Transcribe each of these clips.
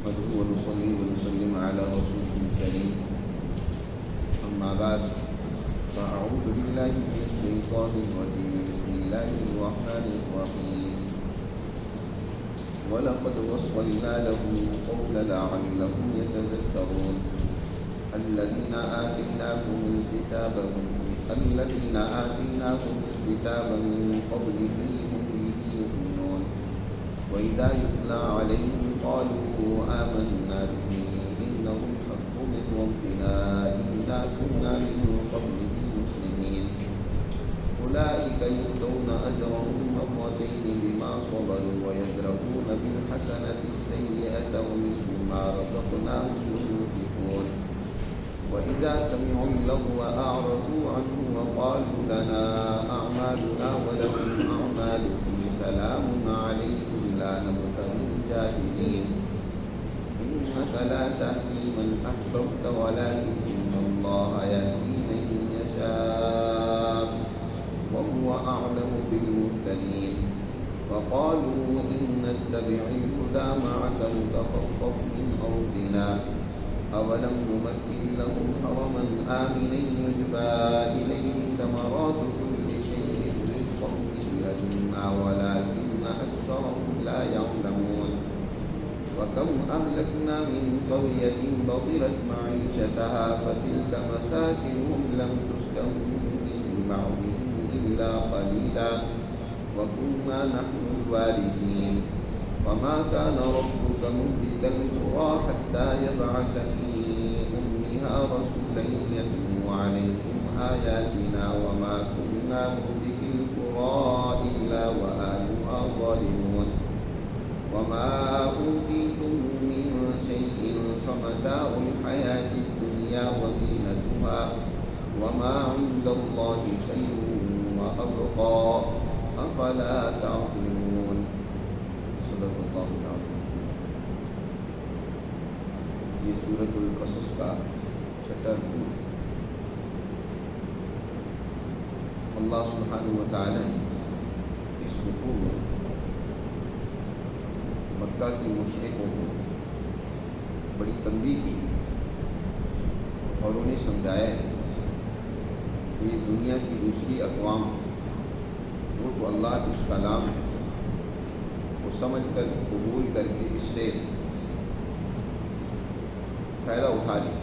نحمده ونصلي ونسلم على رسوله الكريم أما بعد فأعوذ بالله من الشيطان الرجيم بسم الله الرحمن الرحيم ولقد وصلنا لهم القول لعلهم يتذكرون الذين آتيناهم الكتاب من قبله هم به يؤمنون وإذا يتلى عليهم قالوا آمنا به إنه الحق من ربنا إنا كنا من قبله مسلمين أولئك يؤتون أجرهم مرتين بما صبروا ويدرؤون بالحسنة السيئة ومما رزقناهم ينفقون وإذا سمعوا اللغو أعرضوا عنه وقالوا لنا أعمالنا ولكم أعمالكم سلام عليكم لا نبتغي الجاهلين إنك لا تهدي من أحببت ولكن الله يهدي من يشاء وهو أعلم بالمهتدين وقالوا إن نتبع الهدى معك نتخطف من أرضنا أولم نمكن لهم حرما آمنا يجبى إليه ثمرات كل شيء رزقا من لدنا ولكن أكثرهم لا يعلمون وكم أهلكنا من قرية بطرت معيشتها فتلك مساكنهم لم تسكن من بعدهم إلا قليلا وكنا نحن الوارثين وما كان ربك مهلك القرى حتى يبعث في أمها رسولا يتلو عليهم آياتنا وما كنا مهلك القرى إلا وأهلها ظالمون وما أوتيتم من شيء فمتاع الحياة الدنيا وزينتها وما عند الله خير وأبقى أفلا تعقلون صدق اللہ العظیم۔ یہ سورۃ القصص کا چھٹا رکوع اللہ سبحانہ و تعالی نے اس رکوع میں مکہ کی مشرکوں کو بڑی تنبیہ کی اور انہیں سمجھایا ہے کہ یہ دنیا کی دوسری اقوام وہ تو اللہ کے اس کلام کو سمجھ کر قبول کر کے اس سے فائدہ اٹھا لی،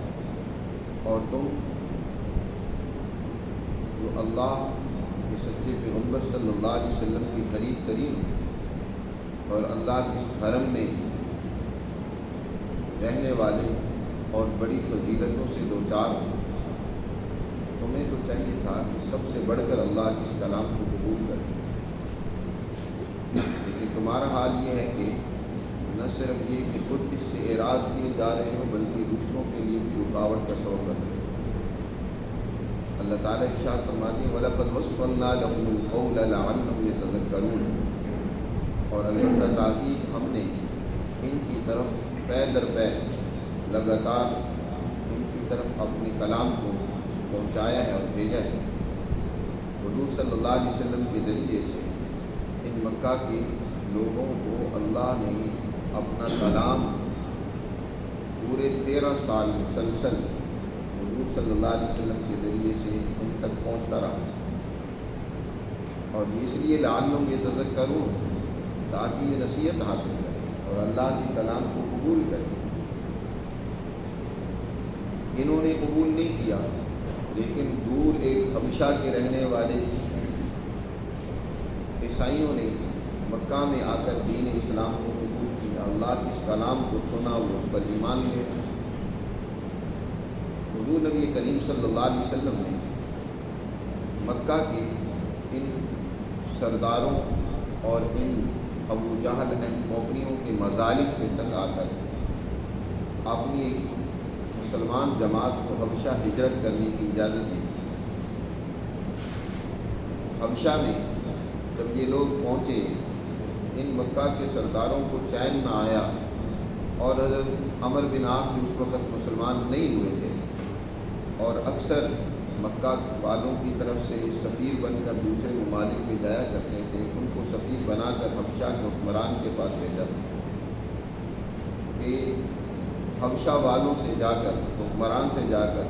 اور تم جو اللہ کے سچے پیغمبر صلی اللہ علیہ وسلم کے قریب ترین اور اللہ کے حرم میں رہنے والے اور بڑی فضیلتوں سے دوچار ہو، تمہیں تو چاہیے تھا کہ سب سے بڑھ کر اللہ کے اس کلام کو قبول کریں، لیکن تمہارا حال یہ ہے کہ نہ صرف یہ کہ خود اس سے اعراض کیے جا رہے ہو بلکہ دوسروں کے لیے بھی رکاوٹ کا سبب بن رہے ہو۔ اللہ تعالیٰ ارشاد فرماتے ہیں وَلَقَدْ وَصَّلْنَا لَهُمُ الْقَوْلَ لَعَلَّهُمْ يَتَذَكَّرُونَ، اور البتہ تاکید ہم نے ان کی طرف پے در پے لگاتار ان کی طرف اپنے کلام کو پہنچایا ہے اور بھیجا ہے۔ حضور صلی اللہ علیہ وسلم کے ذریعے سے ان مکہ کے لوگوں کو اللہ نے اپنا کلام پورے 13 سال مسلسل حضور صلی اللہ علیہ وسلم کے ذریعے سے ان تک پہنچتا رہا، اور اس لیے لعلہم یتذکرون تاکہ یہ نصیحت حاصل کریں اور اللہ کے کلام کو قبول کریں۔ انہوں نے قبول نہیں کیا، لیکن دور ایک حبشہ کے رہنے والے عیسائیوں نے مکہ میں آ کر دین اسلام کو قبول کیا، اللہ کے اس کلام کو سنا، وہ اس پر ایمان لے۔ حضور نبی کریم صلی اللہ علیہ وسلم نے مکہ کے ان سرداروں اور ان ابو جہل موقنیوں کے مظالم سے تک آ کر اپنی ایک مسلمان جماعت کو حبشہ ہجرت کرنے کی اجازت دی۔ حبشہ میں جب یہ لوگ پہنچے، ان مکہ کے سرداروں کو چین نہ آیا، اور حضرت عمر بن عاص جو اس وقت مسلمان نہیں ہوئے تھے اور اکثر مکہ والوں کی طرف سے سفیر بن کر دوسرے ممالک میں جایا کرتے تھے، ان کو سفیر بنا کر حبشہ کے حکمران کے پاس بھیجا کہ حبشہ والوں سے جا کر، حکمران سے جا کر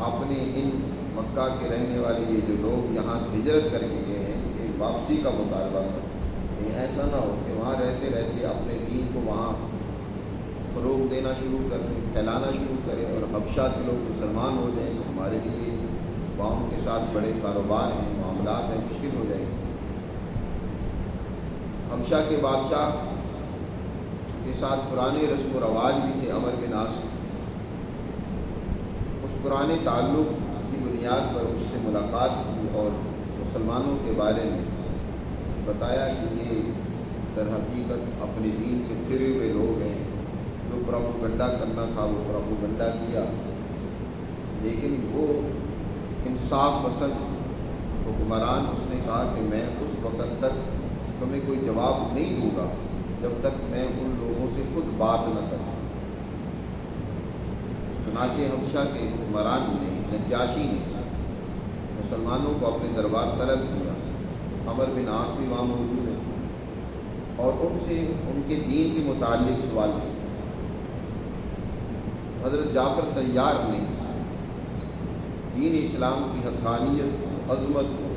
اپنے ان مکہ کے رہنے والے یہ جو لوگ یہاں سے ہجرت کر کے گئے ہیں کہ واپسی کا مطالبہ کریں. کہیں ایسا نہ ہو کہ وہاں رہتے رہتے اپنے دین کو وہاں فروغ دینا شروع کر دیں، پھیلانا شروع کریں اور حبشہ کے لوگ مسلمان ہو جائیں تو ہمارے لیے قوم کے ساتھ بڑے کاروبار ہیں، معاملات ہیں، مشکل ہو جائے گی. حبشہ کے بادشاہ کے ساتھ پرانے رسم و رواج بھی تھے عمر بن عاص. اس پرانے تعلق کی بنیاد پر اس سے ملاقات کی اور مسلمانوں کے بارے میں بتایا کہ یہ در حقیقت اپنے دین سے پھرے ہوئے لوگ ہیں. جو پروپیگنڈا کرنا تھا وہ پروپیگنڈا کیا، لیکن وہ انصاف پسند حکمران اس نے کہا کہ میں اس وقت تک تمہیں کوئی جواب نہیں دوں گا جب تک میں ان لوگوں سے خود بات نہ کروں. چنانچہ حبشہ کے حکمران نے، نجاشی نے مسلمانوں کو اپنے دربار طلب کیا. عمر بن عاص بھی وہاں موجود ہیں اور ان سے ان کے دین کے متعلق سوال کیا. حضرت جعفر طیار نے دین اسلام کی حقانیت، عظمت کو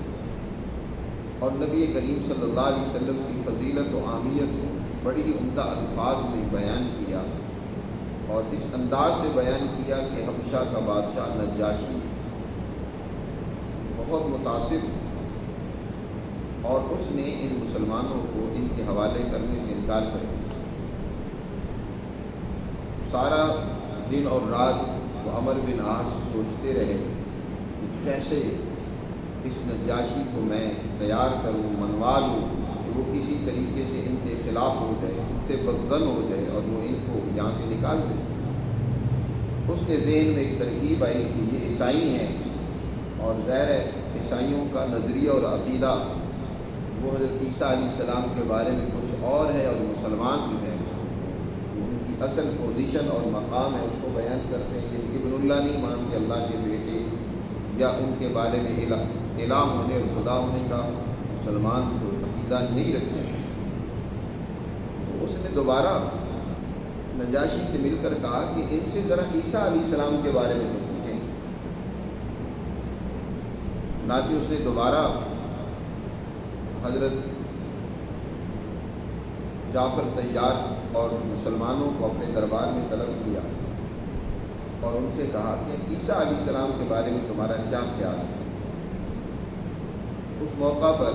اور نبی کریم صلی اللہ علیہ وسلم کی فضیلت و اہمیت کو بڑی عمدہ الفاظ میں بیان کیا اور اس انداز سے بیان کیا کہ حبشہ کا بادشاہ نجاشی بہت متاثر اور اس نے ان مسلمانوں کو ان کے حوالے کرنے سے انکار کر دیا. سارا دن اور رات وہ عمر بن عاص سوچتے رہے کہ کیسے اس نجاشی کو میں تیار کروں، منوا لوں کہ وہ کسی طریقے سے ان کے خلاف ہو جائے، ان سے بدظن ہو جائے اور وہ ان کو یہاں سے نکال دے. اس کے ذہن میں ایک ترغیب آئی کہ یہ عیسائی ہیں اور غیر عیسائیوں کا نظریہ اور عقیدہ وہ حضرت عیسیٰ علیہ السلام کے بارے میں کچھ اور ہے اور مسلمان جو ہیں ان کی اصل پوزیشن اور مقام ہے اس کو بیان کرتے ہیں. یہ ابن اللہ نہیں مانتے اللہ کے بیٹے یا ان کے بارے میں الہ ہونے اور خدا ہونے کا مسلمان کو عقیدہ نہیں رکھتے ہیں. تو اس نے دوبارہ نجاشی سے مل کر کہا کہ ان سے ذرا عیسیٰ علیہ السلام کے بارے میں تو پوچھیں. چنانچہ اس نے دوبارہ حضرت جعفر طیار اور مسلمانوں کو اپنے دربار میں طلب کیا اور ان سے کہا کہ عیسیٰ علیہ السلام کے بارے میں تمہارا کیا خیال ہے. اس موقع پر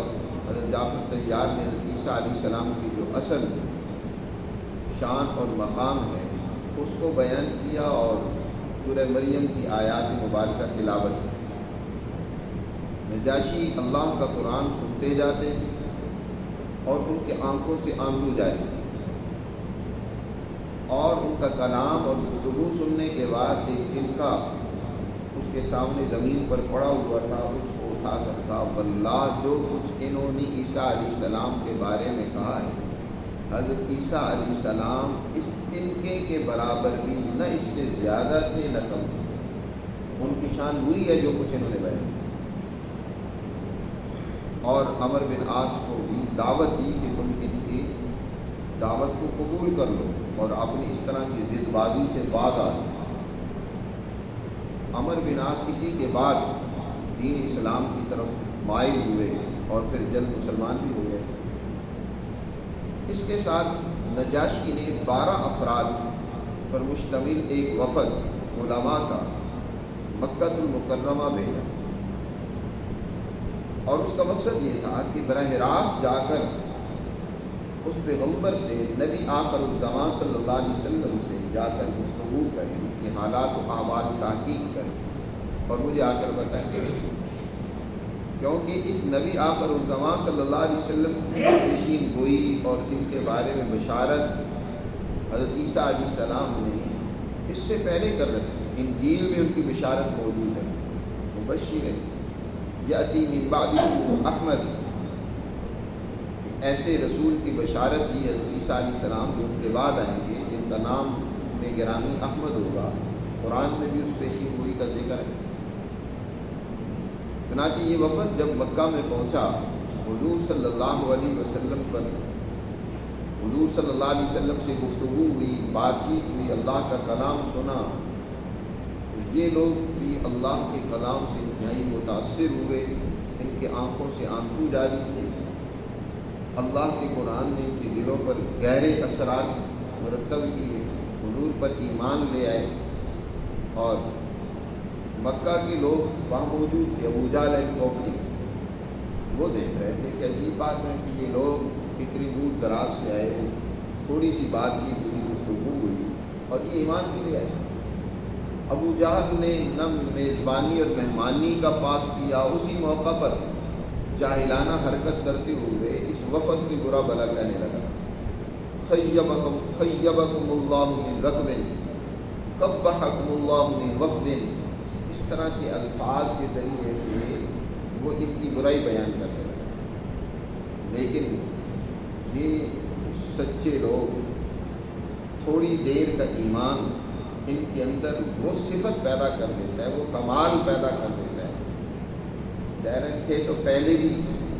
حضرت جعفر طیار نے حضرت عیسیٰ علیہ السلام کی جو اصل شان اور مقام ہے اس کو بیان کیا اور سورہ مریم کی آیات مبارکہ تلاوت کی. نجاشی اللہ کا قرآن سنتے جاتے اور ان کے آنکھوں سے آنسو جاری اور ان کا کلام اور گفتگو سننے کے بعد ایک دل کا اس کے سامنے زمین پر پڑا ہوا تھا، اس کو اٹھا کر کہا واللہ جو کچھ انہوں نے عیسیٰ علیہ السلام کے بارے میں کہا ہے حضرت عیسیٰ علیہ السلام اس تنکے کے برابر بھی نہ اس سے زیادہ تھے نہ کم تھے. ان کی شان وہی ہے جو کچھ انہوں نے بیان کیا. اور عمر بن عاص کو بھی دعوت دی کہ تم ان کی دعوت کو قبول کر لو اور اپنی اس طرح کی ضد بازی سے باز آ جاؤ. عمر بن عاص اسی کے بعد دین اسلام کی طرف مائل ہوئے اور پھر جلد مسلمان بھی ہو گئے. اس کے ساتھ نجاشی نے 12 افراد پر مشتمل ایک وفد علماء کا مکہ المکرمہ بھیجا اور اس کا مقصد یہ تھا کہ براہ راست جا کر اس پیغمبر سے نبی آخر الزمان صلی اللہ علیہ وسلم سے جا کر گفتگو کریں کہ حالات و احوال تحقیق کریں اور مجھے آ کر بتائیں. کیونکہ اس نبی آخر الزمان صلی اللہ علیہ وسلم کی پیشین گوئی اور ان کے بارے میں بشارت حضرت عیسیٰ علیہ السلام نے اس سے پہلے کر رکھی. انجیل میں ان کی بشارت موجود ہے. مبشر یاتی من بعد اسمہ احمد، ایسے رسول کی بشارت دی حضرت عیسیٰ علیہ السلام جو ان کے بعد آئیں گے جن کا نام میں گرامی احمد ہوگا. قرآن میں بھی اس پیشین گوئی کا ذکر ہے. چنانچہ یہ وفد جب مکہ میں پہنچا حضور صلی اللہ علیہ وسلم پر حضور صلی اللہ علیہ وسلم سے گفتگو ہوئی، بات چیت ہوئی اللہ کا کلام سنا تو یہ لوگ بھی اللہ کے کلام سے انتہائی متاثر ہوئے، ان کے آنکھوں سے آنسو جاری تھے۔ اللہ کے قرآن نے ان کے دلوں پر گہرے اثرات مرتب کیے، حضور پر ایمان لے آئے۔ اور مکہ کے لوگ وہاں موجود تھے، ابو جہل اینڈ کمپنی، وہ دیکھ رہے تھے کہ عجیب بات ہے کہ یہ لوگ اتنی دور دراز سے آئے ہیں، تھوڑی سی بات چیت ہوئی، گفتگو ہوئی اور یہ ایمان کے لیے آئے۔ ابو جہل نے نہ میزبانی اور مہمانی کا پاس کیا، اسی موقع پر جاہلانہ حرکت کرتے ہوئے اس وفد کی برا بھلا کہنے لگا، خیبکم اللہ من رکب قبحکم اللہ من وفد۔ اس طرح کے الفاظ کے ذریعے سے وہ ان کی برائی بیان کرتے رہے۔ لیکن یہ سچے لوگ، تھوڑی دیر کا ایمان ان کے اندر وہ صفت پیدا کر دیتا ہے، وہ کمال پیدا کر دیتا ہے۔ ڈائریکٹ تھے تو پہلے بھی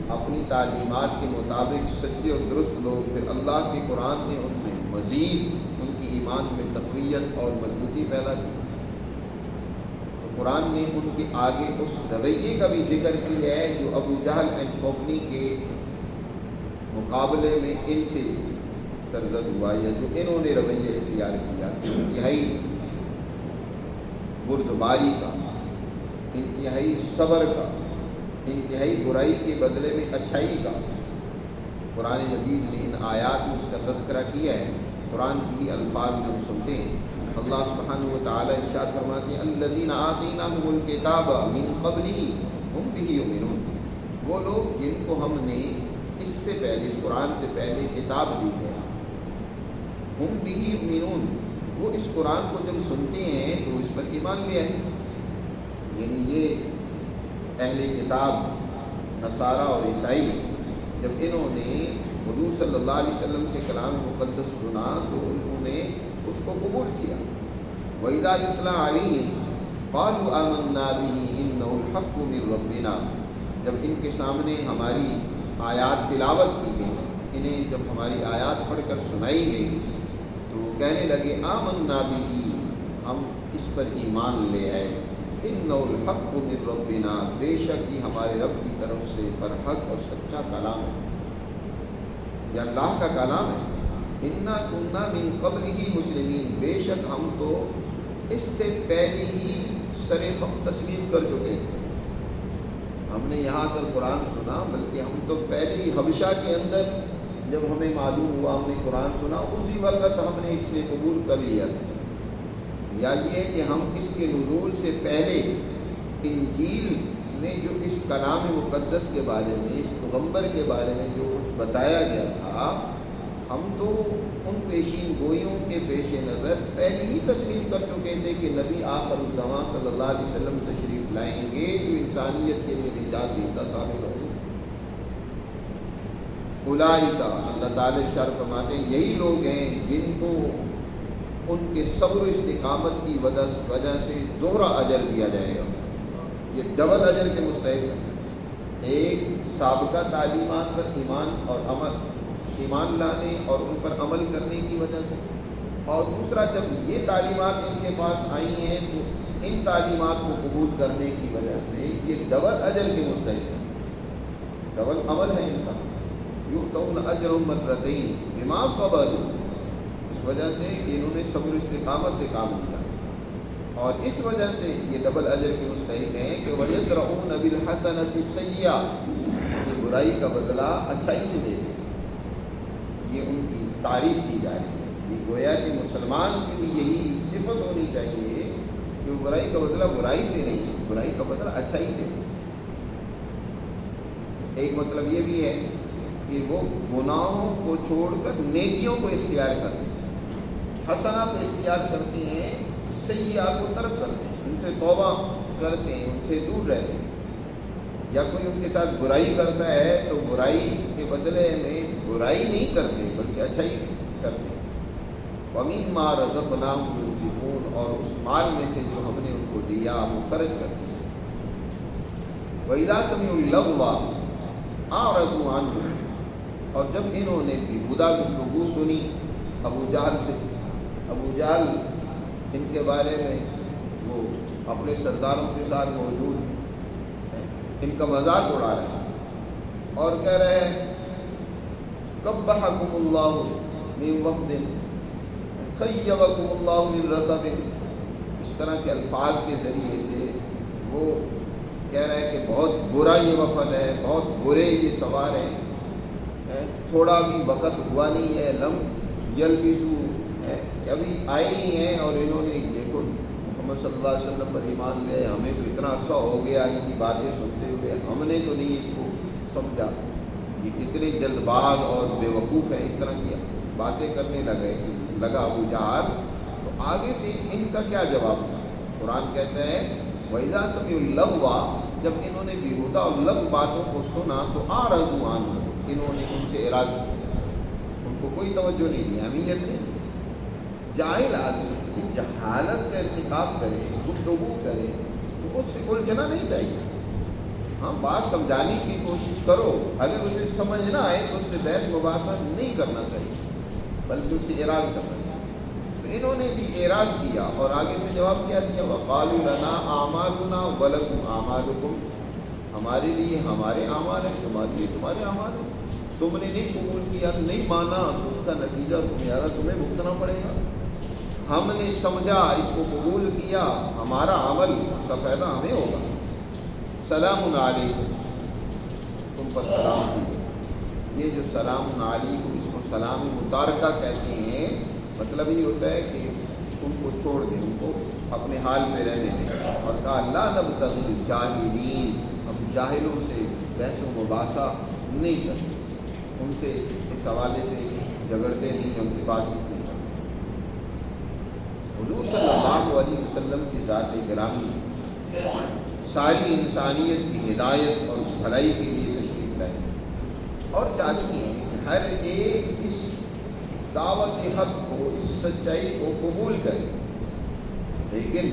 اپنی تعلیمات کے مطابق سچے اور درست لوگ، پھر اللہ کے قرآن نے ان میں مزید ان کی ایمان میں تقویت اور مضبوطی پیدا کی۔ تو قرآن نے ان کے آگے اس رویے کا بھی ذکر کیا ہے جو ابو جہل اینڈ کمپنی کے مقابلے میں ان سے سرزد ہوا، یا جو انہوں نے رویہ اختیار کیا، انتہائی بردباری کا، انتہائی صبر کا، انتہائی برائی کے بدلے میں اچھائی کا۔ قرآن مجید نے ان آیات میں اس کا تذکرہ کیا ہے۔ قرآن کی الفاظ میں ہم سنتے ہیں، اللہ سبحانہ و تعالی ارشاد فرماتے ہیں، الذین آتیناہم الکتاب من قبلہ ہم بہ یؤمنون۔ وہ لوگ جن کو ہم نے اس سے پہلے، اس قرآن سے پہلے کتاب دی ہے، ہم بہ یؤمنون، وہ اس قرآن کو جب سنتے ہیں تو اس پر ایمان لے آئے۔ یعنی یہ اہل کتاب نصارہ اور عیسائی جب انہوں نے حضور صلی اللہ علیہ وسلم سے کلام مقدس سنا تو انہوں نے اس کو قبول کیا۔ وَإِذَا يُتْلَىٰ عَلَيْهِمْ قَالُوا آمَنَّا بِهِ إِنَّهُ الْحَقُّ مِن رَّبِّنَا۔ جب ان کے سامنے ہماری آیات تلاوت کی گئی، انہیں جب ہماری آیات پڑھ کر سنائی گئی تو وہ کہنے لگے آمنا بہ، ہم اس پر ایمان لے آئے، انہ الحق من ربنا، بے شک یہ ہمارے رب کی طرف سے برحق اور سچا کلام ہے، یہ اللہ کا کلام ہے۔ انا کنا من قبلہ مسلمین، بے شک ہم تو اس سے پہلے ہی سر تسلیم کر چکے تھے۔ ہم نے یہاں پر قرآن سنا، بلکہ ہم تو پہلے ہی حبشہ کے اندر جب ہمیں معلوم ہوا، ہم نے قرآن سنا، اسی وقت ہم نے اس سے قبول کر لیا تھا۔ یا یہ کہ ہم اس کے نزول سے پہلے انجیل میں جو اس کلام مقدس کے بارے میں، اس پیغمبر کے بارے میں جو کچھ بتایا گیا تھا، ہم تو ان پیشین گوئیوں کے پیش نظر پہلے ہی تسلیم کر چکے تھے کہ نبی آخر الزمان صلی اللہ علیہ وسلم تشریف لائیں گے جو انسانیت کے لیے نجات دہندہ ثابت ہوں گے۔ اولئک، اللہ تعالی ارشاد فرماتے ہیں، یہی لوگ ہیں جن کو ان کے صبر و استقامت کی وجہ سے دوہرا اجر دیا جائے گا، یہ ڈبل اجر کے مستحق ہیں۔ ایک سابقہ تعلیمات پر ایمان لانے اور ان پر عمل کرنے کی وجہ سے، اور دوسرا جب یہ تعلیمات ان کے پاس آئی ہیں تو ان تعلیمات کو قبول کرنے کی وجہ سے یہ ڈبل اجر کے مستحق ہیں، ڈبل عمل ہے ان کا۔ یؤتون اجرهم مرتين بما صبروا، اس وجہ سے انہوں نے صبر استقامت سے کام کیا، اور اس وجہ سے یہ ڈبل اجر کے مستحق ہیں کہ وَيَدْرَؤُونَ بِالْحَسَنَةِ السَّيِّئَةَ، یہ برائی کا بدلہ اچھائی سے دے دیں، یہ ان کی تعریف کی جا رہی ہے۔ یہ گویا کہ مسلمان کی بھی یہی صفت ہونی چاہیے کہ وہ برائی کا بدلہ برائی سے نہیں، برائی کا بدلہ اچھائی سے دے۔ ایک مطلب یہ بھی ہے کہ وہ گناہوں کو چھوڑ کر نیکیوں کو اختیار کرتے ہیں، حسنہ کو اختیار کرتے ہیں، سیئات کو ترک کرتے ہیں، ان سے توبہ کرتے ہیں، ان سے دور رہتے ہیں۔ یا کوئی ان کے ساتھ برائی کرتا ہے تو برائی کے بدلے میں برائی نہیں کرتے بلکہ اچھائی کرتے ہیں۔ وَمِمَّا رَزَقْنَاهُمْ يُنْفِقُونَ، اور اس مال میں سے جو ہم نے ان کو دیا وہ خرچ کرتے ہیں۔ وَإِذَا سَمِعُوا اللَّغْوَ أَعْرَضُوا عَنْهُ، اور جب انہوں نے بیہودہ گفتگو سنی، ابو جہل سے، ابو جہل ان کے بارے میں وہ اپنے سرداروں کے ساتھ موجود ہیں، ان کا مذاق اڑا رہے ہیں اور کہہ رہے ہیں قبحکم اللہ من وفد خیبکم اللہ من رطب، اس طرح کے الفاظ کے ذریعے سے وہ کہہ رہے ہیں کہ بہت برا یہ وفد ہے، بہت برے یہ سوار ہیں، تھوڑا بھی وقت ہوا نہیں ہے، لم یلبسو ہے کہ ابھی آئے ہی ہیں اور انہوں نے دیکھو محمد صلی اللہ علیہ وسلم پر ایمان لے، ہمیں تو اتنا عرصہ ہو گیا ان کی باتیں سنتے ہوئے، ہم نے تو نہیں اس کو سمجھا، یہ کتنے جلد باز اور بے وقوف ہیں، اس طرح کی باتیں کرنے لگا ابو جہل۔ تو آگے سے ان کا کیا جواب تھا؟ قرآن کہتا ہے وَإِذَا سَمِعُوا اللَّغْوَ، جب انہوں نے بیہودہ اور لغو باتوں کو سنا تو أَعْرَضُوا عَنْهُ، انہوں نے ان سے اعراض کیا، ان کو کوئی توجہ نہیں دی، اہمیت نہیں دی۔ جاہل آدمی جہالت کا ارتکاب کرے، گفتگو کرے تو اس سے الجھنا نہیں چاہیے، ہاں بات سمجھانے کی کوشش کرو، اگر اسے سمجھ نہ آئے تو اس سے بحث مباحثہ نہیں کرنا چاہیے بلکہ اس سے اعراض کرنا چاہیے۔ تو انہوں نے بھی اعراض کیا اور آگے سے جواب کیا دیا وَقَالُوا لَنَا أَعْمَالُنَا وَلَكُمْ أَعْمَالُكُمْ، ہمارے لیے ہمارے اعمال ہیں، تمہارے لیے تمہارے اعمال ہیں، تم نے نہیں قبول کیا، نہیں مانا تو اس کا نتیجہ تمہیں بھگتنا پڑے گا، ہم نے سمجھا اس کو قبول کیا، ہمارا عمل اس کا فائدہ ہمیں ہوگا۔ سلام علیکم، تم پر سلام کی، یہ جو سلام علیکم اس کو سلام متارکہ کہتے ہیں، مطلب یہ ہوتا ہے کہ ان کو چھوڑ دیں، ان کو اپنے حال پہ رہنے دیں، اور کہا لا نبتغی الجاہلین، ہم جاہلوں سے بحث و مباحثہ نہیں کرتے، ان سے اس حوالے سے جھگڑتے نہیں، ان سے بات چیت نہیں کرتے۔ حضور صلی اللہ علیہ وسلم کی ذات گرامی ساری انسانیت کی ہدایت اور بھلائی کے لیے تشریف لائے اور چاہتی ہیں کہ ہر ایک اس دعوت حق کو، اس سچائی کو قبول کرے، لیکن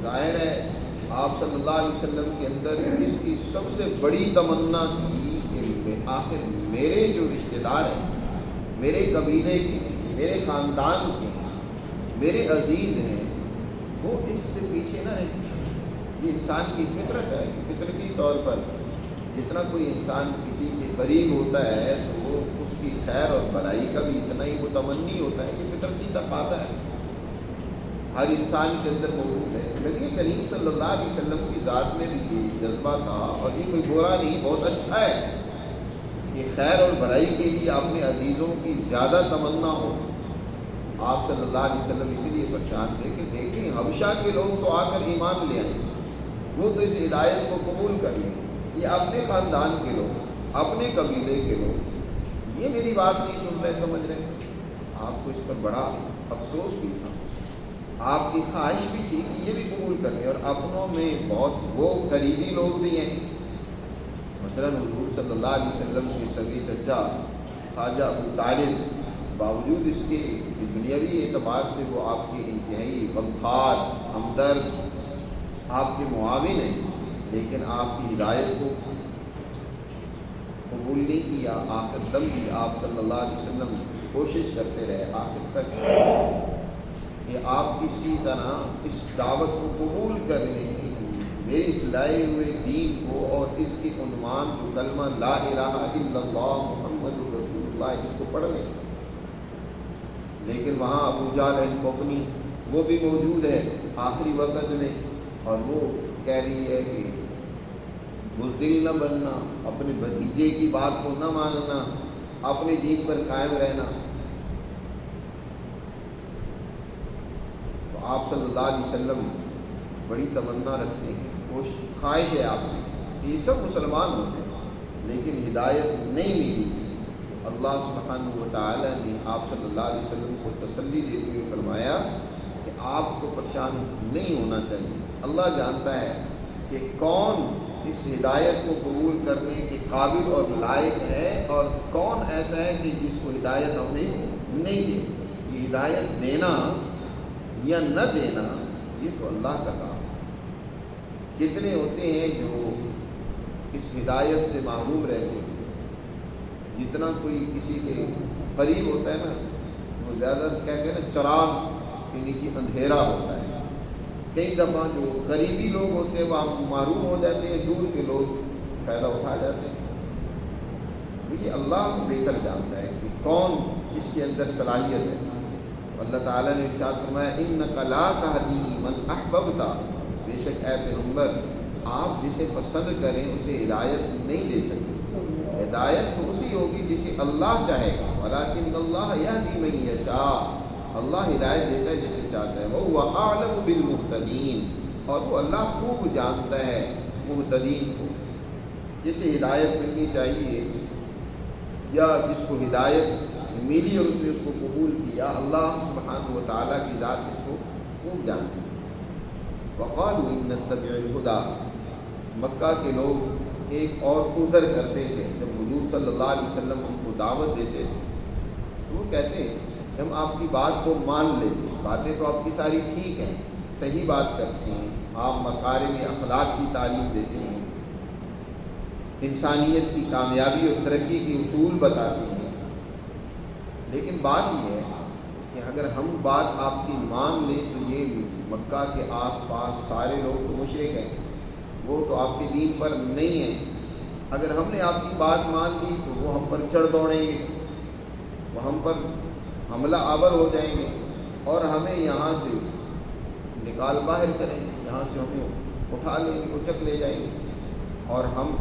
ظاہر ہے آپ صلی اللہ علیہ وسلم کے اندر اس کی سب سے بڑی تمنا تھی کہ آخر میرے جو رشتہ دار ہیں، میرے قبیلے کے، میرے خاندان کے، میرے عزیز ہیں، وہ اس سے پیچھے نہ رہیں۔ یہ انسان کی فطرت ہے، فطرتی طور پر جتنا کوئی انسان کسی کے قریب ہوتا ہے تو وہ اس کی خیر اور بھلائی کا بھی اتنا ہی متمنی ہوتا ہے، یہ فطرتی تقاضا ہے، ہر انسان کے اندر موجود ہے۔ نبی کریم صلی اللہ علیہ وسلم کی ذات میں بھی یہ جذبہ تھا، اور یہ کوئی برا نہیں، بہت اچھا ہے کہ خیر اور بھلائی کے لیے اپنے عزیزوں کی زیادہ تمنا ہو۔ آپ صلی اللہ علیہ وسلم اسی لیے پریشان تھے کہ دیکھیں حبشہ کے لوگ تو آ کر ایمان لے آئیں، وہ تو اس ہدایت کو قبول کر لیں، یہ اپنے خاندان کے لوگ، اپنے قبیلے کے لوگ یہ میری بات نہیں سن رہے، سمجھ رہے۔ آپ کو اس پر بڑا افسوس بھی تھا، آپ کی خواہش بھی تھی کہ یہ بھی قبول کر لیں، اور اپنوں میں بہت وہ قریبی لوگ بھی ہیں، مثلاً حضور صلی اللہ علیہ وسلم کے سگے چچا خواجہ ابو طالب، باوجود اس کے کہ دنیاوی اعتبار سے وہ آپ کے انتہائی غمخوار، ہمدرد، آپ کے معاون ہیں، لیکن آپ کی ہدایت کو قبول نہیں کیا۔ آخر دم بھی آپ صلی اللہ علیہ وسلم کوشش کرتے رہے آخر تک کہ آپ کسی طرح اس دعوت کو قبول کر لیں، میرے اس لائے ہوئے دین کو اور اس کے عنوان کو، کلمہ لا الہ الا اللہ محمد رسول اللہ، اس کو پڑھ لیں۔ لیکن وہاں ابو جہل اینڈ کمپنی وہ بھی موجود ہے آخری وقت میں، اور وہ کہہ رہی ہے کہ بزدل نہ بننا، اپنے بھتیجے کی بات کو نہ ماننا، اپنے دین پر قائم رہنا۔ تو آپ صلی اللہ علیہ وسلم بڑی تمنا رکھتے ہیں، خواہش ہے آپ کی، یہ سب مسلمان ہوتے ہیں لیکن ہدایت نہیں ملی۔ اللہ سبحانہ و تعالی نے آپ صلی اللہ علیہ وسلم کو تسلی دیتے ہوئے فرمایا کہ آپ کو پریشان نہیں ہونا چاہیے، اللہ جانتا ہے کہ کون اس ہدایت کو قبول کرنے کے قابل اور لائق ہے، اور کون ایسا ہے کہ جس کو ہدایت ہم نے نہیں دی۔ یہ ہدایت دینا یا نہ دینا یہ تو اللہ کا کام ہے۔ کتنے ہوتے ہیں جو اس ہدایت سے محروم رہتے ہیں، جتنا کوئی کسی کے قریب ہوتا ہے نا، وہ زیادہ کہتے ہیں نا چراغ کے نیچے اندھیرا ہوتا ہے. کئی دفعہ جو قریبی لوگ ہوتے ہیں وہ معروم ہو جاتے ہیں، دور کے لوگ فائدہ اٹھا جاتے ہیں. یہ اللہ بہتر جانتا ہے کہ کون اس کے اندر صلاحیت ہے. اللہ تعالیٰ نے ارشاد فرمایا انک لا تہدی من احببت، بے شک اے پیغمبر آپ جسے پسند کریں اسے ہدایت نہیں دے سکتے. ہدایت تو اسی ہوگی جسے اللہ چاہے گا، ولکن اللہ یہدی من یشاء، اللہ ہدایت دیتا ہے جسے چاہتا ہے. وہو اعلم بالمہتدین، اور وہ اللہ خوب جانتا ہے مہتدین کو، جسے ہدایت ملنی چاہیے یا جس کو ہدایت ملی اور اس نے اس کو قبول کیا. اللہ سبحانہ و تعالیٰ کی ذات اس کو خوب جانتی ہے. وقالوا ان نتبع الهدى، مکہ کے لوگ ایک اور عذر کرتے تھے جب حضور صلی اللہ علیہ وسلم ان کو دعوت دیتے تھے تو وہ کہتے ہیں کہ ہم آپ کی بات کو مان لیتے ہیں، باتیں تو آپ کی ساری ٹھیک ہیں، صحیح بات کرتے ہیں، آپ مکارم اخلاق کی تعلیم دیتے ہیں، انسانیت کی کامیابی اور ترقی کے اصول بتاتے ہیں، لیکن بات یہ ہے کہ اگر ہم بات آپ کی مان لیں تو یہ مکہ کے آس پاس سارے لوگ تو مشرک ہیں، وہ تو آپ کے دین پر نہیں ہیں. اگر ہم نے آپ کی بات مان لی تو وہ ہم پر چڑھ دوڑیں گے، وہ ہم پر حملہ آور ہو جائیں گے اور ہمیں یہاں سے نکال باہر کریں گے، یہاں سے ہمیں اٹھا لیں گے، اچک لے جائیں گے اور ہم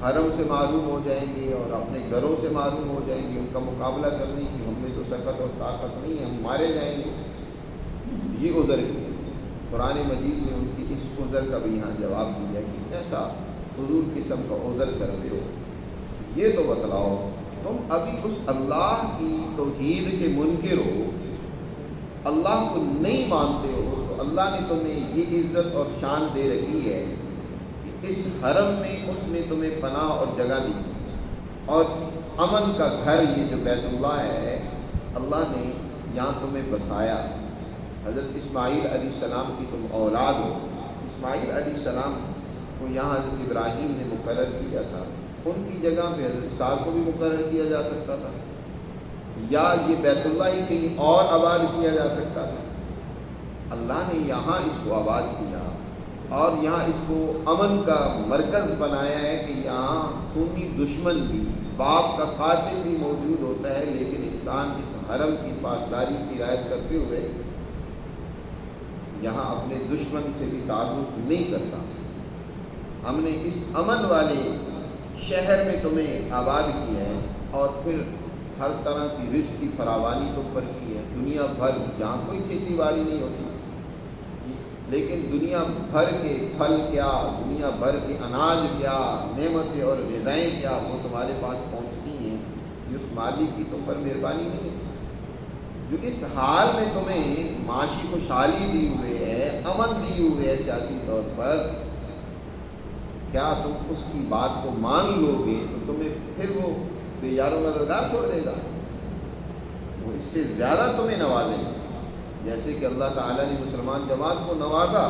حرم سے معروم ہو جائیں گے اور اپنے گھروں سے معروم ہو جائیں گے. ان کا مقابلہ کرنے کی ہم میں تو سکت اور طاقت نہیں ہے، ہم مارے جائیں گے. یہ عذر کیا. قرآن مجید نے ان کی اس عذر کا بھی یہاں جواب دیا کہ ایسا فضول قسم کا عذر کرتے ہو. یہ تو بتلاؤ تم ابھی اس اللہ کی توحید کے منکر ہو، اللہ کو نہیں مانتے ہو، تو اللہ نے تمہیں یہ عزت اور شان دے رکھی ہے کہ اس حرم میں اس نے تمہیں پناہ اور جگہ دی، اور امن کا گھر یہ جو بیت اللہ ہے اللہ نے یہاں تمہیں بسایا. حضرت اسماعیل علیہ السلام کی تم اولاد ہو. اسماعیل علیہ السلام کو یہاں حضرت ابراہیم نے مقرر کیا تھا، ان کی جگہ پہ حضرت اسحاق کو بھی مقرر کیا جا سکتا تھا، یا یہ بیت اللہ ہی کہیں اور آباد کیا جا سکتا تھا. اللہ نے یہاں اس کو آباد کیا اور یہاں اس کو امن کا مرکز بنایا ہے کہ یہاں خونی دشمن بھی، باپ کا قاتل بھی موجود ہوتا ہے، لیکن انسان اس حرم کی پاسداری کی رعایت کرتے ہوئے یہاں اپنے دشمن سے بھی تعلق نہیں کرتا. ہم نے اس امن والے شہر میں تمہیں آباد کیا ہے اور پھر ہر طرح کی رزق کی فراوانی تم پر کی ہے. دنیا بھر جہاں کوئی کھیتی باڑی نہیں ہوتی، لیکن دنیا بھر کے پھل کیا، دنیا بھر کے اناج کیا، نعمتیں اور غذائیں کیا وہ تمہارے پاس پہنچتی ہیں. یہ اس مالک کی تم پر مہربانی نہیں ہے جو اس حال میں تمہیں معاشی خوشحالی دی ہوئے ہے، امن دی ہوئے ہے سیاسی طور پر. کیا تم اس کی بات کو مان لو گے تو تمہیں پھر وہ بے یار و مددگار چھوڑ دے گا؟ وہ اس سے زیادہ تمہیں نوازیں گے. جیسے کہ اللہ تعالیٰ نے مسلمان جماعت کو نوازا،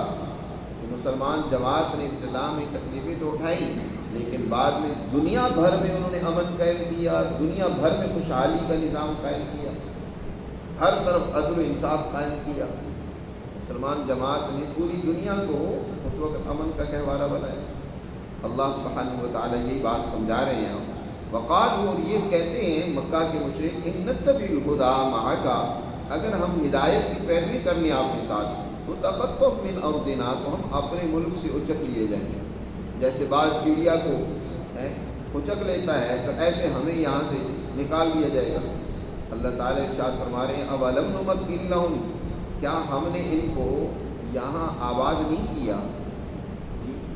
تو مسلمان جماعت نے ابتدا میں تکلیفیں تو اٹھائی، لیکن بعد میں دنیا بھر میں انہوں نے امن قائم کیا، دنیا بھر میں خوشحالی کا نظام قائم کیا، ہر طرف عدل و انصاف قائم کیا. مسلمان جماعت نے پوری دنیا کو اس وقت امن کا گہوارہ بنایا. اللہ سبحانہ و تعالیٰ یہی بات سمجھا رہے ہیں. وقالوا، اور یہ کہتے ہیں مکہ کے مشرک، ان نتبع الهدى معك، اگر ہم ہدایت کی پیروی کر لیں آپ کے ساتھ تو تخطف من ارضنا، تو ہم اپنے ملک سے اچک لیے جائیں گے. جیسے بعض چڑیا کو اچک لیتا ہے تو ایسے ہمیں یہاں سے نکال دیا جائے گا. اللہ تعالیٰ ارشاد فرما رہے ہیں اولم نمکن لہم، کیا ہم نے ان کو یہاں آباد نہیں کیا؟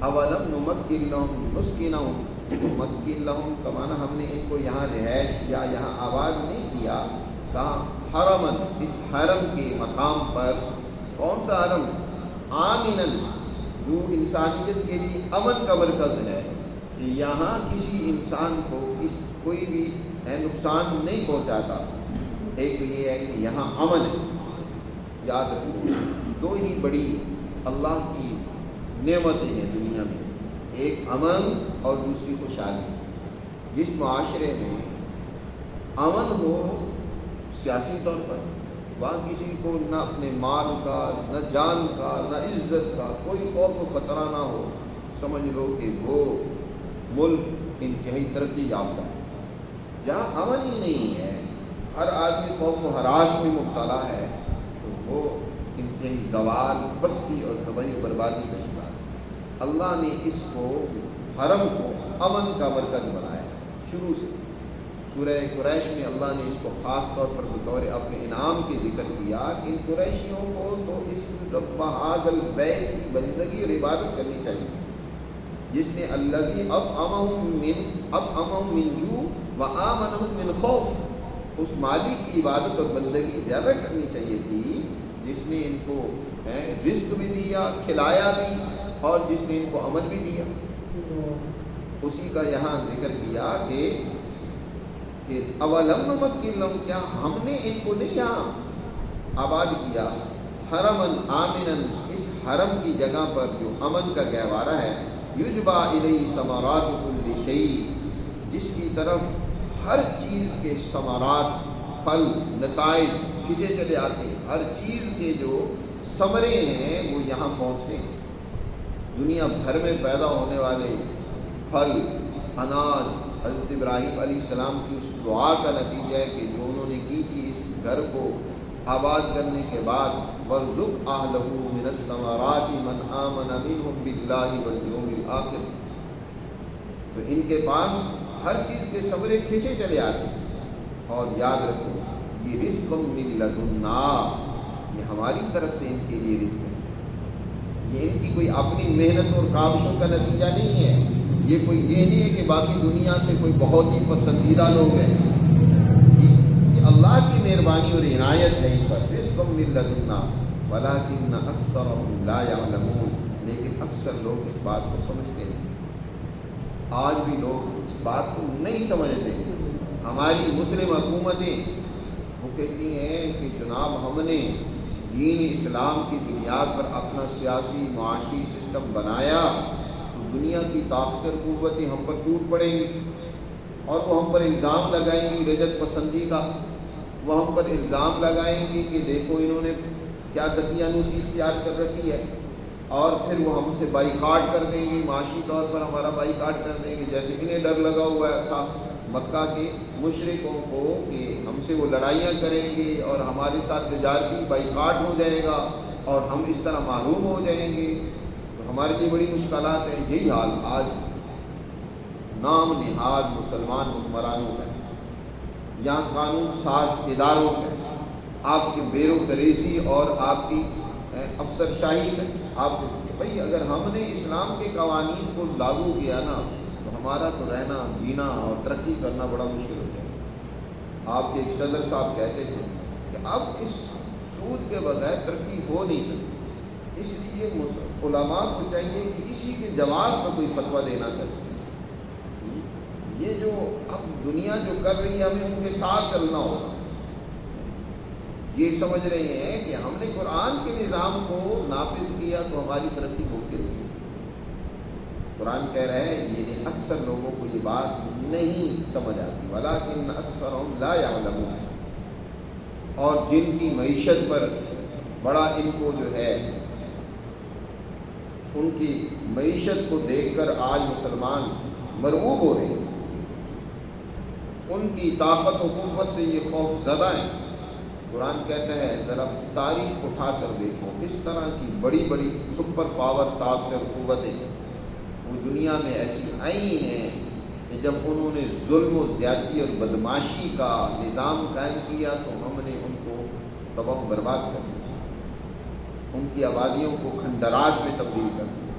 اولم نمکن لہم نسکنہم، نمکن لہم کا معنی ہم نے ان کو یہاں رہائش یا یہاں آباد نہیں کیا. کہاں؟ حرمن، اس حرم کے مقام پر. کون سا حرم؟ آمنن، جو انسانیت کے لیے امن کا مرکز ہے، کہ یہاں کسی انسان کو کوئی بھی نقصان نہیں پہنچاتا. ایک تو یہ ہے کہ یہاں امن ہے. یاد رکھو دو ہی بڑی اللہ کی نعمتیں ہیں دنیا میں، ایک امن اور دوسری خوشحالی. جس معاشرے میں امن ہو سیاسی طور پر، وہاں کسی کو نہ اپنے مال کا، نہ جان کا، نہ عزت کا کوئی خوف و خطرہ نہ ہو، سمجھ لو کہ وہ ملک انتہائی ترقی یافتہ ہے۔ جہاں امن ہی نہیں ہے، ہر آدمی خوف و ہراس میں مبتلا ہے، تو وہ انتہائی زوال، پستی اور تباہی و بربادی کا شکار ہے۔ اللہ نے اس کو، حرم کو، امن کا مرکز بنایا ہے شروع سے۔ سورہ قریش میں اللہ نے اس کو خاص طور پر بطور اپنے انعام کے ذکر کیا کہ ان قریشیوں کو تو اس رب ھذا البیت کی بندگی اور عبادت کرنی چاہیے، جس نے الذی اطعمہم من جوع وآمنہم من خوف، اس مالک کی عبادت اور بندگی زیادہ کرنی چاہیے تھی جس نے ان کو رزق بھی دیا، کھلایا بھی، اور جس نے ان کو امن بھی دیا۔ اسی کا یہاں ذکر کیا کہ اولم نمکن لہم، کیا ہم نے ان کو نہیں یہاں آباد کیا، حرمن آمنن، اس حرم کی جگہ پر جو امن کا گہوارہ ہے، یجبا الیہ ثمرات کل شیء، جس کی طرف ہر چیز کے ثمرات، پھل، نتائج کھینچے چلے آتے ہیں، ہر چیز کے جو ثمرے ہیں وہ یہاں پہنچتے ہیں۔ دنیا بھر میں پیدا ہونے والے پھل، اناج، حضرت ابراہیم علیہ السلام کی اس دعا کا نتیجہ ہے کہ جو انہوں نے کی تھی اس گھر کو آباد کرنے کے بعد، وَارْزُقْ أَهْلَهُ مِنَ الثَّمَرَاتِ مَنْ آمَنَ مِنْهُمْ بِاللَّهِ وَالْيَوْمِ الْآخِرِ، تو ان کے پاس ہر چیز کے ثمرے کھینچے چلے آتے ہیں۔ اور یاد رکھو، یہ رزق من لدنا، یہ ہماری طرف سے ان کے لیے رزق ہے، یہ ان کی کوئی اپنی محنت اور کاوشوں کا نتیجہ نہیں ہے۔ یہ کوئی یہ نہیں ہے کہ باقی دنیا سے کوئی بہت ہی پسندیدہ لوگ ہیں، یہ اللہ کی مہربانی اور عنایت ہے ان پر۔ رزق من لدنا ولکن اکثرهم لا یعلمون، لیکن اکثر لوگ اس بات کو سمجھتے نہیں۔ آج بھی لوگ اس بات کو نہیں سمجھتے۔ ہماری مسلم حکومتیں وہ کہتی ہیں کہ جناب ہم نے دین اسلام کی بنیاد پر اپنا سیاسی معاشی سسٹم بنایا، دنیا کی طاقتیں اور قوتیں ہم پر ٹوٹ پڑیں گی اور وہ ہم پر الزام لگائیں گی رجت پسندی کا، وہ ہم پر الزام لگائیں گی کہ دیکھو انہوں نے کیا دقیانوسی اختیار کر رکھی ہے، اور پھر وہ ہم سے بائیکاٹ کر دیں گے، معاشی طور پر ہمارا بائیکاٹ کر دیں گے، جیسے انہیں ڈر لگا ہوا تھا مکہ کے مشرکوں کو کہ ہم سے وہ لڑائیاں کریں گے اور ہمارے ساتھ تجارتی بائیکاٹ ہو جائے گا اور ہم اس طرح محروم ہو جائیں گے، ہمارے لیے بڑی مشکلات ہیں۔ یہی حال آج نام نہاد مسلمان حکمرانوں کا، یہاں قانون ساز اداروں کا، آپ کی بیروکریسی اور آپ کی افسر شاہی کا، آپ بھائی اگر ہم نے اسلام کے قوانین کو لاگو کیا نا تو ہمارا تو رہنا، جینا اور ترقی کرنا بڑا مشکل ہو جائے گا۔ آپ کے ایک صدر صاحب کہتے تھے کہ اب اس سود کے بغیر ترقی ہو نہیں سکتی، اس لیے علماء کو چاہیے کہ اسی کے جواز کا کوئی فتویٰ دینا چاہیے۔ یہ جو اب دنیا جو کر رہی ہے ہمیں ان کے ساتھ چلنا ہوگا۔ یہ سمجھ رہے ہیں کہ ہم نے قرآن کے نظام کو نافذ کیا تو ہماری ترقی ممکن ہوگی۔ قرآن کہہ رہے ہیں یہ اکثر لوگوں کو یہ بات نہیں سمجھ آتی، ولیکن اکثرهم لا یعلمون، اور جن کی معیشت پر بڑا ان کو جو ہے ان کی معیشت کو دیکھ کر آج مسلمان مرعوب ہو رہے ہیں، ان کی طاقت و قوت سے یہ خوف زدہ ہیں۔ قرآن کہتا ہے ذرا تاریخ اٹھا کر دیکھو، اس طرح کی بڑی بڑی سپر پاور طاقتیں اور قوتیں وہ دنیا میں ایسی آئی ہیں کہ جب انہوں نے ظلم و زیادتی اور بدماشی کا نظام قائم کیا تو ہم نے ان کو تباہ برباد کر دیا، ان کی آبادیوں کو کھنڈرات میں تبدیل کر دیا۔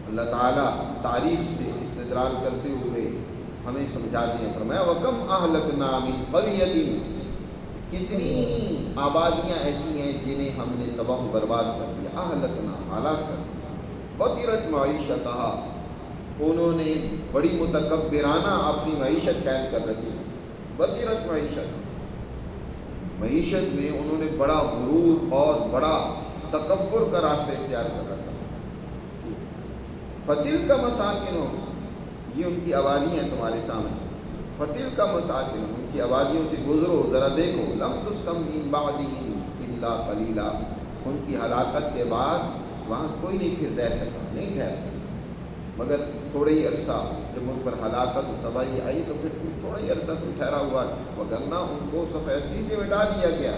اللہ تعالیٰ تاریخ سے استدلال کرتے ہوئے ہمیں سمجھاتے ہیں، فرمایا وَكَمْ أَهْلَكْنَا مِنْ قَرْيَةٍ، کتنی آبادیاں ایسی ہیں جنہیں ہم نے تباہ و برباد کر دیا، اہلکنا، ہلاک کر دیا۔ بطرت معیشتها، انہوں نے بڑی متکبرانہ اپنی معیشت قائم کر رکھی، بطرت معیشت، معیشت میں انہوں نے بڑا غرور اور بڑا تکبر کا راستہ اختیار کر رکھا۔ فتل کا مساکن ہو، یہ ان کی آبادی ہیں تمہارے سامنے، فتل کا مساکن، ان کی آبادیوں سے گزرو، ذرا دیکھو، لم تسکم من بعدہم الا قلیلا، ان کی ہلاکت کے بعد وہاں کوئی نہیں پھر رہ سکا، نہیں ٹھہر سکا مگر تھوڑا ہی عرصہ. جب ان پر ہلاکت و تباہی آئی تو پھر تھوڑا ہی عرصہ تو ٹھہرا ہوا، وگرنہ ان کو سفیدی سے مٹا دیا گیا.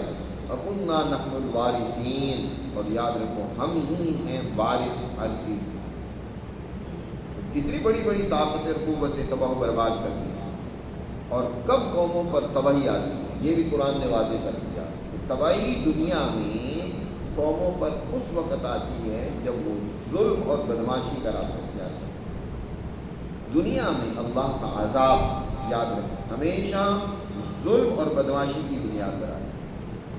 وَكُنَّا نَحْنُ الْوَارِثِينَ، اور یاد رکھو ہم ہی ہیں وارث ہر چیز کے. کتنی بڑی بڑی طاقتیں قوتیں تباہ و برباد کرتی ہیں، اور کب قوموں پر تباہی آتی ہے یہ بھی قرآن نے واضح کر دیا. تباہی دنیا میں قوموں پر اس وقت آتی ہے جب وہ ظلم اور بدماشی کا راستہ اختیار کرتے ہیں. دنیا میں اللہ کا عذاب یاد رکھیں ہمیشہ ظلم اور بدماشی کی بنیاد پر آتا ہے.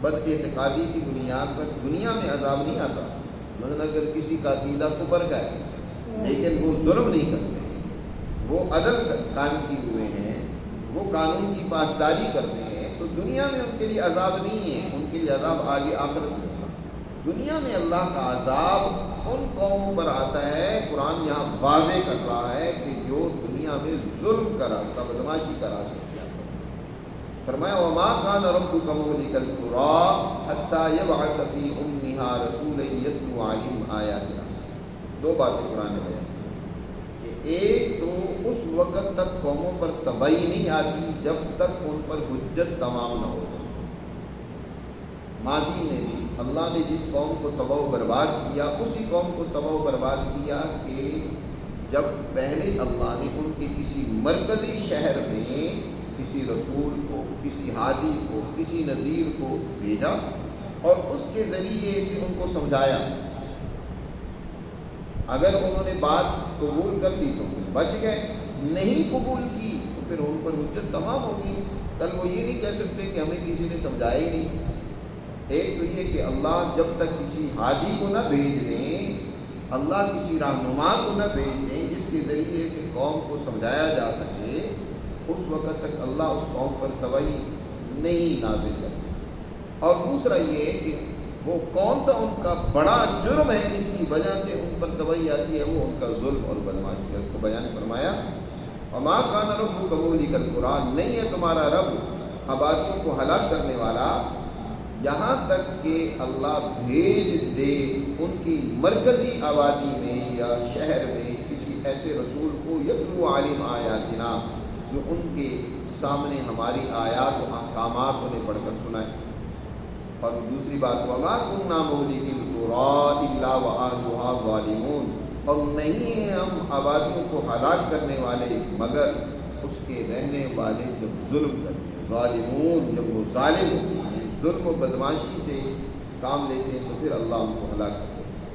بد اعتقادی کی بنیاد پر دنیا میں عذاب نہیں آتا. مثلا اگر کسی کا عقیدہ کفر کا ہے لیکن وہ ظلم نہیں کرتے، وہ عدل قائم کیے ہوئے ہیں، وہ قانون کی پاسداری کرتے ہیں، تو دنیا میں ان کے لیے عذاب نہیں ہے، ان کے لیے عذاب آگے آخرت میں ہوگا. دنیا میں اللہ کا عذاب ان قوموں پر آتا ہے. قرآن یہاں واضح کر رہا ہے کہ جو دنیا میں ظلم کا راستہ، بدماشی کا راستہ اختیار کرتے ہیں. فرمایا وَمَا كَانَ رَبُّكَ مُهْلِكَ الْقُرَىٰ حَتَّىٰ يَبْعَثَ فِي أُمِّهَا رَسُولًا يَتْلُو عَلَيْهِمْ آيَاتِنَا. دو باتیں قرآن نے بیان کی کہ ایک تو اس وقت تک قوموں پر تباہی نہیں آتی جب تک ان پر حجت تمام نہ ہو جائے. ماضی میں بھی اللہ نے جس قوم کو تباہ و برباد کیا اسی قوم کو تباہ و برباد کیا کہ جب پہلے اللہ نے ان کے کسی مرکزی شہر میں کسی رسول کو، کسی ہادی کو، کسی نذیر کو بھیجا اور اس کے ذریعے سے ان کو سمجھایا. اگر انہوں نے بات قبول کر لی تو پھر بچ گئے، نہیں قبول کی تو پھر ان پر حجت تمام ہوگی. کل وہ یہ نہیں کہہ سکتے کہ ہمیں کسی نے سمجھایا ہی نہیں. ایک تو یہ کہ اللہ جب تک کسی ہادی کو نہ بھیج دیں، اللہ کسی رہنما کو نہ بھیج دیں جس کے ذریعے سے قوم کو سمجھایا جا سکے، اس وقت تک اللہ اس قوم پر تباہی نہیں نازل کرتے. اور دوسرا یہ کہ وہ کون سا ان کا بڑا جرم ہے جس کی وجہ سے ان پر تباہی آتی ہے، وہ ان کا ظلم اور بدماشی ہے. اس کو بیان فرمایا وَمَا كَانَ رَبُّكَ مُهْلِكَ الْقُرَىٰ، نہیں ہے تمہارا رب آبادیوں کو ہلاک کرنے والا یہاں تک کہ اللہ بھیج دے ان کی مرکزی آبادی میں یا شہر میں کسی ایسے رسول کو یتلو علیہم آیاتنا، جو ان کے سامنے ہماری آیات و احکامات انہیں پڑھ کر سنائے. اور دوسری بات وَمَا كُنَّا مُهْلِكِ الْقُرَىٰ إِلَّا وَأَهْلُهَا ظَالِمُونَ، اور نہیں ہیں ہم آبادیوں کو ہلاک کرنے والے مگر اس کے رہنے والے جب ظلم کرتے ہیں. ظالمون جب وہ ظالم ہوتے ہیں، ظلم و بدماشی سے کام لیتے ہیں تو پھر اللہ ان کو ہلاک کرتے ہیں.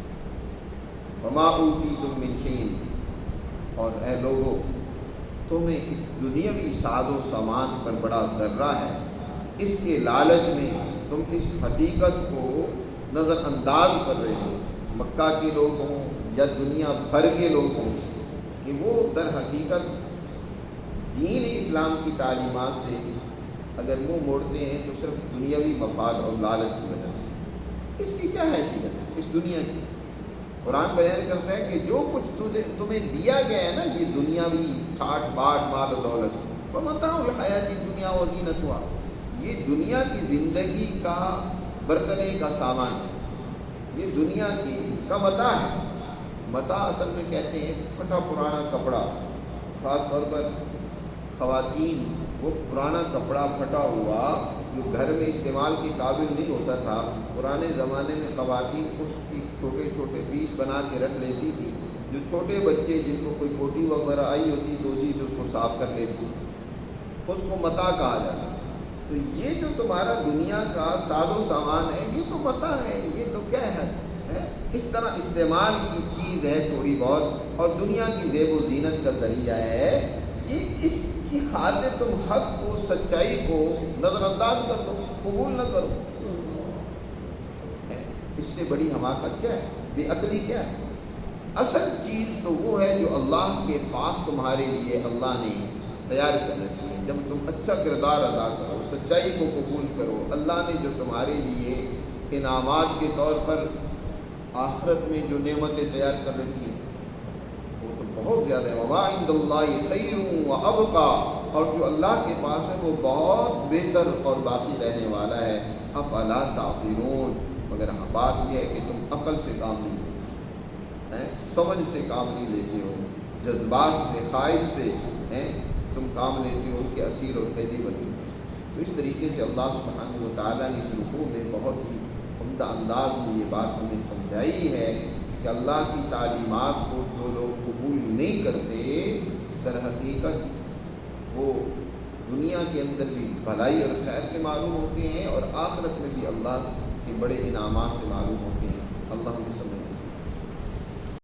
وَمَا أُوتِيتُم مِّن شَيْءٍ، اور اے لوگوں تمہیں اس دنیاوی ساز و سامان پر بڑا ذرہ ہے، اس کے لالچ میں تم اس حقیقت کو نظر انداز کر رہے ہو. مکہ کے لوگ ہوں یا دنیا بھر کے لوگ ہوں کہ وہ در حقیقت دین اسلام کی تعلیمات سے اگر منہ موڑتے ہیں تو صرف دنیاوی مفاد اور لالچ کی وجہ سے. اس کی کیا حیثیت ہے اس دنیا کی؟ قرآن بیان کرتا ہے کہ جو کچھ تمہیں دیا گیا ہے نا، یہ دنیاوی ٹھاٹ باٹ مال و دولت، فمتاع الحیات الدنیا وزینتها، یہ دنیا کی زندگی کا برتنے کا سامان ہے، یہ دنیا کی کا متاع ہے. متاع اصل میں کہتے ہیں پھٹا پرانا کپڑا. خاص طور پر خواتین وہ پرانا کپڑا پھٹا ہوا جو گھر میں استعمال کے قابل نہیں ہوتا تھا، پرانے زمانے میں خواتین اس کی چھوٹے چھوٹے پیس بنا کے رکھ لیتی تھی. جو چھوٹے بچے جن کو کوئی پوٹی وغیرہ آئی ہوتی تو اسی سے اس کو صاف کر لیتی، اس کو متاع کہا جاتا. تو یہ جو تمہارا دنیا کا ساز و سامان ہے یہ تو متاع ہے، یہ تو کیا ہے اس طرح استعمال کی چیز ہے تھوڑی بہت، اور دنیا کی زیب و زینت کا ذریعہ ہے. یہ اس کی خاطر تم حق کو، سچائی کو نظر انداز کر دو، قبول نہ کرو. اس سے بڑی حماقت کیا ہے، بے عقلی کیا ہے؟ اصل چیز تو وہ ہے جو اللہ کے پاس تمہارے لیے اللہ نے تیار کر رکھی ہے. جب تم اچھا کردار ادا کرو، سچائی کو قبول کرو، اللہ نے جو تمہارے لیے انعامات کے طور پر آخرت میں جو نعمتیں تیار کر رکھی ہیں وہ تو بہت زیادہ ہے. وَمَا عِندَ اللَّهِ خَيْرٌ وَأَبْقَىٰ، اور جو اللہ کے پاس ہے وہ بہت بہتر اور باقی رہنے والا ہے۔ افلا تعقلون، مگر بات یہ ہے کہ تم عقل سے کام نہیں لیتے ہیں، سمجھ سے کام نہیں لیتے ہو، جذبات سے، خواہش سے تم کام لیتے ہو کہ اسیر اور قیدی بن چکے۔ تو اس طریقے سے اللہ سبحانہ و تعالیٰ نے اس رکوع میں بہت ہی عمدہ انداز میں یہ بات ہمیں سمجھائی ہے کہ اللہ کی تعلیمات کو جو لوگ قبول نہیں کرتے، در حقیقت وہ دنیا کے اندر بھی بھلائی اور خیر سے معلوم ہوتے ہیں اور آخرت میں بھی اللہ کے بڑے انعامات سے معلوم ہوتے ہیں۔ اللہ ہمیں سمجھ